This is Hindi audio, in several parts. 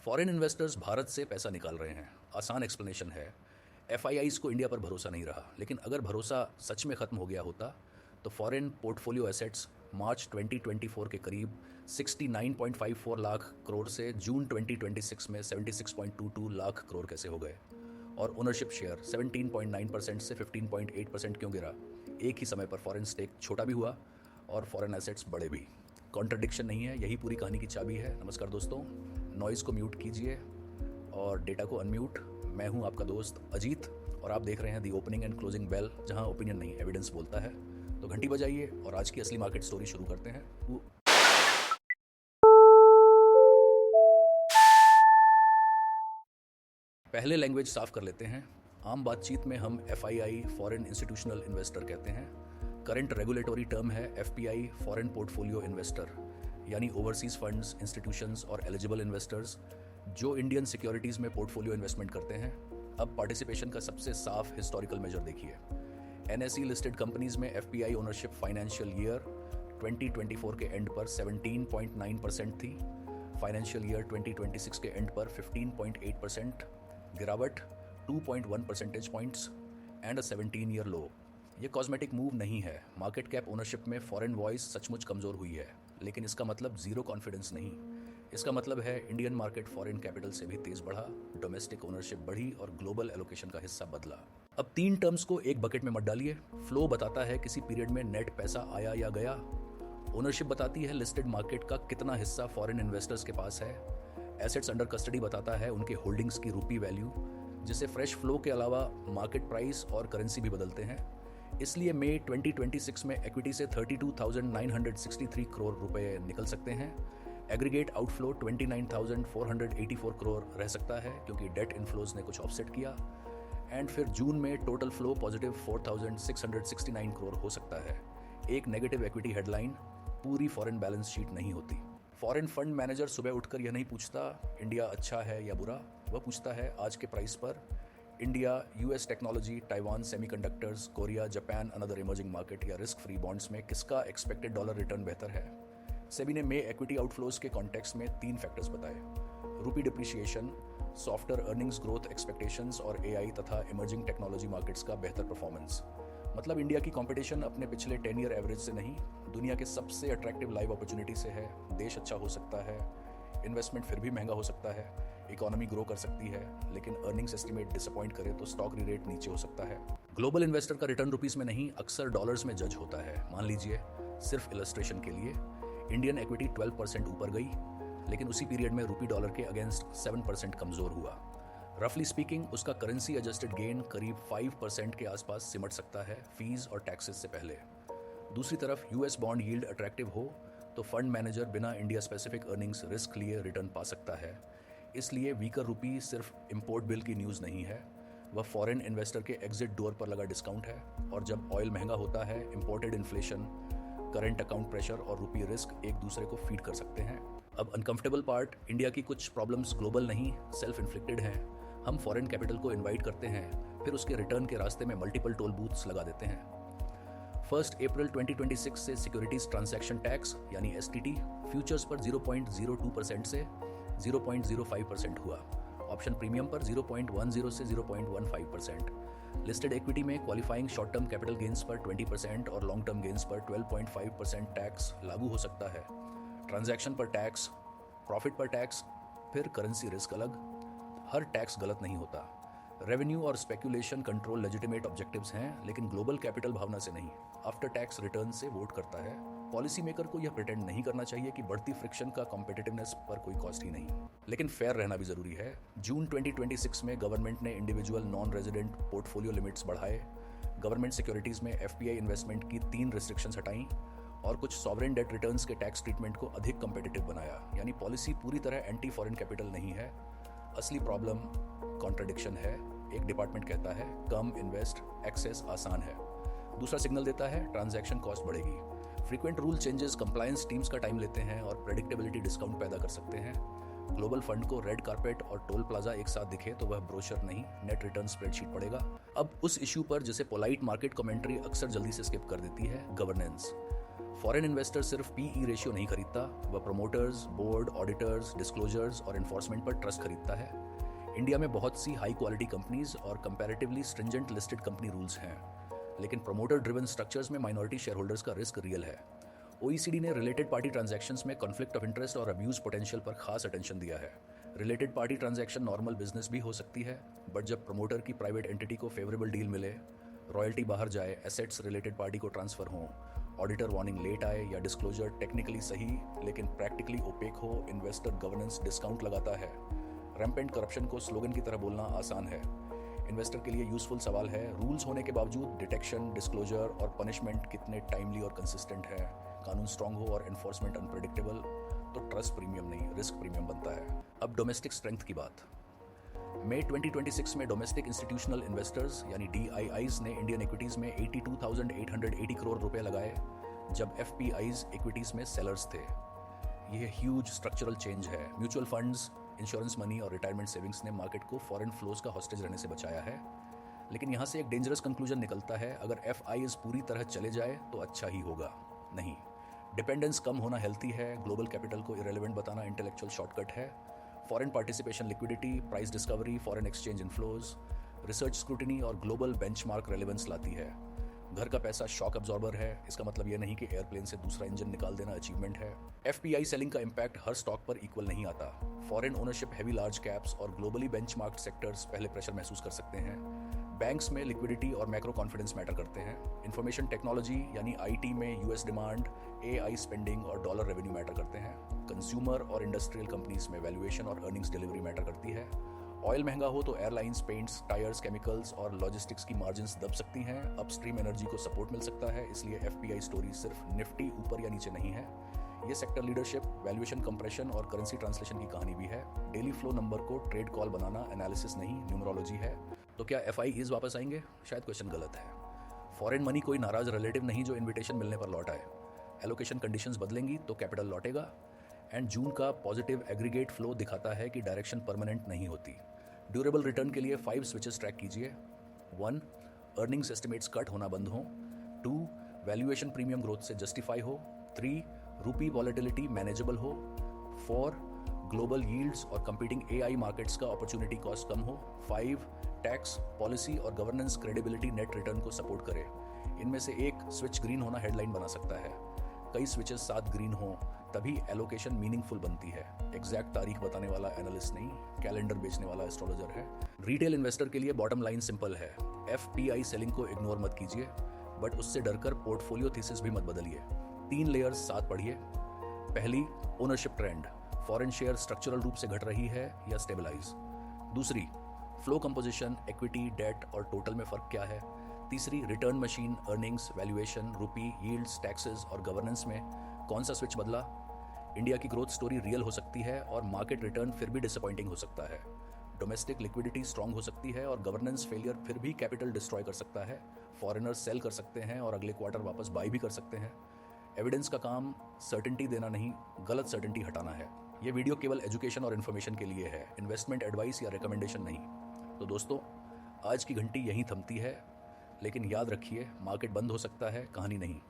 फॉरेन इन्वेस्टर्स भारत से पैसा निकाल रहे हैं। आसान एक्सप्लेनेशन है, एफआईआईज़ को इंडिया पर भरोसा नहीं रहा। लेकिन अगर भरोसा सच में ख़त्म हो गया होता तो फॉरेन पोर्टफोलियो एसेट्स मार्च 2024 के करीब 69.54 लाख करोड़ से जून 2026 में 76.22 लाख करोड़ कैसे हो गए, और ओनरशिप शेयर 17.9% से 15.8% क्यों गिरा। एक ही समय पर फॉरेन स्टेक छोटा भी हुआ और फॉरेन एसेट्स बड़े भी। कॉन्ट्रडिक्शन नहीं है, यही पूरी कहानी की चाबी है। नमस्कार दोस्तों, नॉइज़ को म्यूट कीजिए और डेटा को अनम्यूट। मैं हूं आपका दोस्त अजीत और आप देख रहे हैं दी ओपनिंग एंड क्लोजिंग बेल, जहां ओपिनियन नहीं एविडेंस बोलता है। तो घंटी बजाइए और आज की असली मार्केट स्टोरी शुरू करते हैं। पहले लैंग्वेज साफ कर लेते हैं। आम बातचीत में हम एफआईआई फॉरेन इंस्टीट्यूशनल इन्वेस्टर कहते हैं। करंट रेगुलेटरी टर्म है एफपीआई फॉरेन पोर्टफोलियो इन्वेस्टर, यानी ओवरसीज फंड्स, इंस्टीट्यूशंस और एलिजिबल इन्वेस्टर्स जो इंडियन सिक्योरिटीज़ में पोर्टफोलियो इन्वेस्टमेंट करते हैं। अब पार्टिसिपेशन का सबसे साफ हिस्टोरिकल मेजर देखिए। एनएसई लिस्टेड कंपनीज में एफपीआई ओनरशिप फाइनेंशियल ईयर 2024 के एंड पर 17.9% थी। फाइनेंशियल ईयर 2026 के एंड पर 15.8%, गिरावट 2.1 percentage points and a 17 year low. ये कॉस्मेटिक मूव नहीं है। मार्केट कैप ओनरशिप में फॉरेन वॉइस सचमुच कमज़ोर हुई है, लेकिन इसका मतलब ज़ीरो कॉन्फिडेंस नहीं। इसका मतलब है इंडियन मार्केट फॉरेन कैपिटल से भी तेज़ बढ़ा, डोमेस्टिक ओनरशिप बढ़ी और ग्लोबल एलोकेशन का हिस्सा बदला। अब तीन टर्म्स को एक बकेट में मत डालिए। फ्लो बताता है किसी पीरियड में नेट पैसा आया या गया। ओनरशिप बताती है लिस्टेड मार्केट का कितना हिस्सा फॉरेन इन्वेस्टर्स के पास है। एसेट्स अंडर कस्टडी बताता है उनके होल्डिंग्स की रुपी वैल्यू, जिसे फ्रेश फ्लो के अलावा मार्केट प्राइस और करेंसी भी बदलते हैं। इसलिए मई 2026 में इक्विटी से 32,963 करोड़ रुपए निकल सकते हैं। एग्रीगेट आउटफ्लो 29,484 करोड़ रह सकता है क्योंकि डेट इनफ्लोज ने कुछ ऑफसेट किया। एंड फिर जून में टोटल फ्लो पॉजिटिव 4,669 करोड़ हो सकता है। एक नेगेटिव इक्विटी हेडलाइन पूरी फॉरेन बैलेंस शीट नहीं होती। फॉरेन फंड मैनेजर सुबह उठकर यह नहीं पूछता इंडिया अच्छा है या बुरा, वह पूछता है आज के प्राइस पर India, US technology, Taiwan semiconductors, Korea, Japan, another emerging market या रिस्क फ्री बॉन्ड्स में किसका एक्सपेक्टेड डॉलर रिटर्न बेहतर है। सेबी ने मे इक्विटी आउटफ्लोज के कॉन्टेक्स्ट में तीन फैक्टर्स बताए: रूपी depreciation, softer earnings growth expectations और एआई तथा इमर्जिंग टेक्नोलॉजी मार्केट्स का बेहतर परफॉर्मेंस। मतलब इंडिया की कंपटीशन अपने पिछले 10 ईयर एवरेज से नहीं, दुनिया के सबसे अट्रैक्टिव लाइव अपॉर्चुनिटी से है। देश अच्छा हो सकता है, इन्वेस्टमेंट फिर भी महंगा हो सकता है, इकोनॉमी ग्रो कर सकती है, लेकिन अर्निंग्स एस्टिमेट डिसअपॉइंट करे तो स्टॉक री-रेट नीचे हो सकता है। ग्लोबल इन्वेस्टर का रिटर्न रुपीस में नहीं, अक्सर डॉलर्स में जज होता है। मान लीजिए सिर्फ इलस्ट्रेशन के लिए इंडियन इक्विटी 12% ऊपर गई, लेकिन उसी पीरियड में रूपी डॉलर के अगेंस्ट 7% कमजोर हुआ। रफली स्पीकिंग उसका करेंसी एडजस्टेड गेन करीब 5% के आसपास सिमट सकता है, फीस और टैक्सेस से पहले। दूसरी तरफ यूएस बॉन्ड यील्ड अट्रैक्टिव हो तो फंड मैनेजर बिना इंडिया स्पेसिफिक अर्निंग्स रिस्क लिए रिटर्न पा सकता है। इसलिए वीकर रुपी सिर्फ इंपोर्ट बिल की न्यूज़ नहीं है, वह फॉरेन इन्वेस्टर के एग्जिट डोर पर लगा डिस्काउंट है। और जब ऑयल महंगा होता है, imported inflation, current account pressure और रुपी रिस्क एक दूसरे को फीड कर सकते हैं। अब अनकंफर्टेबल पार्ट, इंडिया की कुछ प्रॉब्लम्स ग्लोबल नहीं, सेल्फ इन्फ्लिक्टेड हैं। हम फॉरेन कैपिटल को इन्वाइट करते हैं, फिर उसके रिटर्न के रास्ते में मल्टीपल टोल बूथ्स लगा देते हैं। 1 अप्रैल 2026 से सिक्योरिटीज ट्रांजैक्शन टैक्स यानी एसटीटी फ्यूचर्स पर 0.02% से 0.05% हुआ। ऑप्शन प्रीमियम पर 0.10 से 0.15%। लिस्टेड इक्विटी में qualifying short term capital gains पर 20% और लॉन्ग टर्म गेन्स पर 12.5% टैक्स लागू हो सकता है। ट्रांजैक्शन पर टैक्स, प्रॉफिट पर टैक्स, फिर करेंसी रिस्क अलग। हर टैक्स गलत नहीं होता। रेवेन्यू और स्पेकुलेशन कंट्रोल लेजिटिमेट ऑब्जेक्टिव्स हैं, लेकिन ग्लोबल कैपिटल भावना से नहीं, आफ्टर टैक्स रिटर्न से वोट करता है। पॉलिसी मेकर को यह प्रिटेंड नहीं करना चाहिए कि बढ़ती फ्रिक्शन का कॉम्पिटिटिवनेस पर कोई कॉस्ट ही नहीं, लेकिन फेयर रहना भी जरूरी है। जून 2026 में गवर्नमेंट ने individual non resident portfolio limits बढ़ाए, गवर्नमेंट सिक्योरिटीज में एफपीआई इन्वेस्टमेंट की 3 रिस्ट्रिक्शंस हटाई और कुछ सॉवरेन डेट रिटर्न्स के टैक्स ट्रीटमेंट को अधिक कॉम्पिटिटिव बनाया। यानी पॉलिसी पूरी तरह एंटी फॉरेन कैपिटल नहीं है। असली प्रॉब्लम कॉन्ट्रडिक्शन है। एक डिपार्टमेंट कहता है कम इन्वेस्ट, एक्सेस आसान है, दूसरा सिग्नल देता है ट्रांजैक्शन कॉस्ट बढ़ेगी। Frequent rule changes compliance teams का टाइम लेते हैं और प्रेडिक्टेबिलिटी डिस्काउंट पैदा कर सकते हैं। ग्लोबल फंड को रेड कारपेट और टोल प्लाजा एक साथ दिखे तो वह ब्रोशर नहीं, नेट रिटर्न स्प्रेडशीट पड़ेगा। अब उस इश्यू पर जिसे पोलाइट मार्केट कमेंट्री अक्सर जल्दी से स्किप कर देती है, गवर्नेंस। फॉरेन इन्वेस्टर सिर्फ पीई रेशियो नहीं खरीदता, वह प्रोमोटर्स, बोर्ड, ऑडिटर्स, डिस्क्लोजर्स और इन्फोर्समेंट पर ट्रस्ट खरीदता है। इंडिया में बहुत सी हाई क्वालिटी कंपनीज और comparatively stringent listed company rules हैं, लेकिन प्रमोटर ड्रिवन स्ट्रक्चर्स में माइनॉरिटी शेयर होल्डर्स का रिस्क रियल है। ओईसीडी ने रिलेटेड पार्टी ट्रांजैक्शंस में कॉन्फ्लिक्ट ऑफ इंटरेस्ट और अब्यूज पोटेंशियल पर खास अटेंशन दिया है। Related party transaction normal business भी हो सकती है, बट जब प्रमोटर की प्राइवेट एंटिटी को फेवरेबल डील मिले, रॉयल्टी बाहर जाए, एसेट्स रिलेटेड पार्टी को ट्रांसफर हों, ऑडिटर वार्निंग लेट आए या डिस्क्लोजर टेक्निकली सही लेकिन प्रैक्टिकली ओपेक हो, इन्वेस्टर गवर्नेंस डिस्काउंट लगाता है। रैम्पेंट करप्शन को स्लोगन की तरह बोलना आसान है। इन्वेस्टर के लिए यूजफुल सवाल है, रूल्स होने के बावजूद डिटेक्शन, डिस्क्लोजर और पनिशमेंट कितने टाइमली और कंसिस्टेंट है। कानून स्ट्रांग हो और एनफोर्समेंट अनप्रेडिक्टेबल तो ट्रस्ट प्रीमियम नहीं, रिस्क प्रीमियम बनता है। अब डोमेस्टिक स्ट्रेंथ की बात। मई 2026 में डोमेस्टिक इंस्टीट्यूशनल इन्वेस्टर्स यानी DIIs ने इंडियन इक्विटीज़ में 82,880 करोड़ रुपए लगाए, जब FPIs इक्विटीज़ में सेलर्स थे। यह ह्यूज स्ट्रक्चरल चेंज है। म्यूचुअल फंड्स, इंश्योरेंस मनी और रिटायरमेंट सेविंग्स ने मार्केट को फॉरेन फ्लोज का हॉस्टेज रहने से बचाया है। लेकिन यहाँ से एक डेंजरस कंक्लूजन निकलता है, अगर FIs पूरी तरह चले जाए तो अच्छा ही होगा। नहीं, डिपेंडेंस कम होना हेल्थी है, ग्लोबल कैपिटल को इरेलेवेंट बताना इंटेलेक्चुअल शॉर्टकट है। Foreign participation liquidity, price discovery, foreign exchange inflows, research scrutiny और ग्लोबल बेंचमार्क रेलेवेंस लाती है। घर का पैसा शॉक अब्जॉर्बर है, इसका मतलब यह नहीं कि एयरप्लेन से दूसरा इंजन निकाल देना अचीवमेंट है। FPI सेलिंग का इम्पैक्ट हर स्टॉक पर इक्वल नहीं आता। Foreign ownership heavy large caps और ग्लोबली बेंचमार्क्ड सेक्टर्स पहले प्रेशर महसूस कर सकते हैं। बैंक्स में लिक्विडिटी और मैक्रो कॉन्फिडेंस मैटर करते हैं। इंफॉर्मेशन टेक्नोलॉजी यानी IT में US डिमांड, AI स्पेंडिंग और डॉलर रेवेन्यू मैटर करते हैं। कंज्यूमर और इंडस्ट्रियल कंपनीज में वैल्यूएशन और अर्निंग्स डिलीवरी मैटर करती है। ऑयल महंगा हो तो एयरलाइंस, पेंट्स, टायर्स, केमिकल्स और लॉजिस्टिक्स की मार्जिन्स दब सकती हैं। अपस्ट्रीम एनर्जी को सपोर्ट मिल सकता है, इसलिए FPI स्टोरी सिर्फ निफ्टी ऊपर या नीचे नहीं है। ये सेक्टर लीडरशिप, वैल्यूएशन कंप्रेशन और करेंसी ट्रांसलेशन की कहानी भी है। डेली फ्लो नंबर को ट्रेड कॉल बनाना एनालिसिस नहीं, न्यूमरोलॉजी है। तो क्या FIs वापस आएंगे? शायद क्वेश्चन गलत है। फॉरेन मनी कोई नाराज रिलेटिव नहीं जो इन्विटेशन मिलने पर लौट आए। एलोकेशन कंडीशंस बदलेंगी तो कैपिटल लौटेगा। एंड जून का पॉजिटिव एग्रीगेट फ्लो दिखाता है कि डायरेक्शन परमानेंट नहीं होती। ड्यूरेबल रिटर्न के लिए 5 स्विचेस ट्रैक कीजिए। 1. अर्निंग्स एस्टिमेट्स कट होना बंद हो। 2. वैल्यूएशन प्रीमियम ग्रोथ से जस्टिफाई हो। 3. रूपी वॉलेटिलिटी मैनेजेबल हो। 4. ग्लोबल यील्ड्स और कंपीटिंग AI मार्केट्स का अपॉर्चुनिटी कॉस्ट कम हो। 5. टैक्स, पॉलिसी और गवर्नेंस क्रेडिबिलिटी नेट रिटर्न को सपोर्ट करे। इनमें से एक स्विच ग्रीन होना हेडलाइन बना सकता है। कई स्विचेस साथ ग्रीन हो तभी एलोकेशन मीनिंगफुल बनती है। एग्जैक्ट तारीख बताने वाला एनालिस्ट नहीं, कैलेंडर बेचने वाला एस्ट्रोलॉजर है। रिटेल इन्वेस्टर के लिए बॉटम लाइन सिंपल है, FPI सेलिंग को इग्नोर मत कीजिए, बट उससे डरकर पोर्टफोलियो थीसिस भी मत बदलिए। 3 लेयर्स साथ पढ़िए। पहली, ownership trend, foreign share structural रूप से घट रही है या स्टेबलाइज। दूसरी, फ्लो कंपोजिशन, इक्विटी, डेट और टोटल में फर्क क्या है। तीसरी, रिटर्न मशीन, अर्निंग्स, वैल्यूएशन, रूपी, यील्ड्स, टैक्सेस और गवर्नेंस में कौन सा स्विच बदला। इंडिया की ग्रोथ स्टोरी रियल हो सकती है और मार्केट रिटर्न फिर भी डिसअपॉइंटिंग हो सकता है। डोमेस्टिक लिक्विडिटी स्ट्रांग हो सकती है और गवर्नेंस फेलियर फिर भी कैपिटल डिस्ट्रॉय कर सकता है। फॉरेनर्स सेल कर सकते हैं और अगले क्वार्टर वापस बाई भी कर सकते हैं। एविडेंस का काम सर्टेनिटी देना नहीं, गलत सर्टेनिटी हटाना है। ये वीडियो केवल एजुकेशन और इन्फॉर्मेशन के लिए है, इन्वेस्टमेंट एडवाइस या रिकमेंडेशन नहीं। तो दोस्तों, आज की घंटी यहीं थमती है, लेकिन याद रखिए, मार्केट बंद हो सकता है, कहानी नहीं।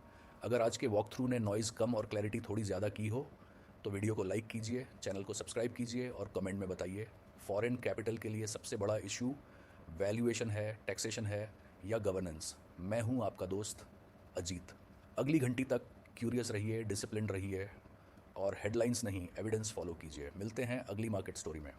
अगर आज के वॉक थ्रू ने नॉइज़ कम और क्लैरिटी थोड़ी ज़्यादा की हो तो वीडियो को लाइक कीजिए, चैनल को सब्सक्राइब कीजिए और कमेंट में बताइए फॉरेन कैपिटल के लिए सबसे बड़ा इशू वैल्यूएशन है, टैक्सेशन है या गवर्नेंस। मैं हूं आपका दोस्त अजीत। अगली घंटी तक क्यूरियस रहिए, डिसिप्लिन रहिए और हेडलाइंस नहीं, एविडेंस फॉलो कीजिए। मिलते हैं अगली मार्केट स्टोरी में।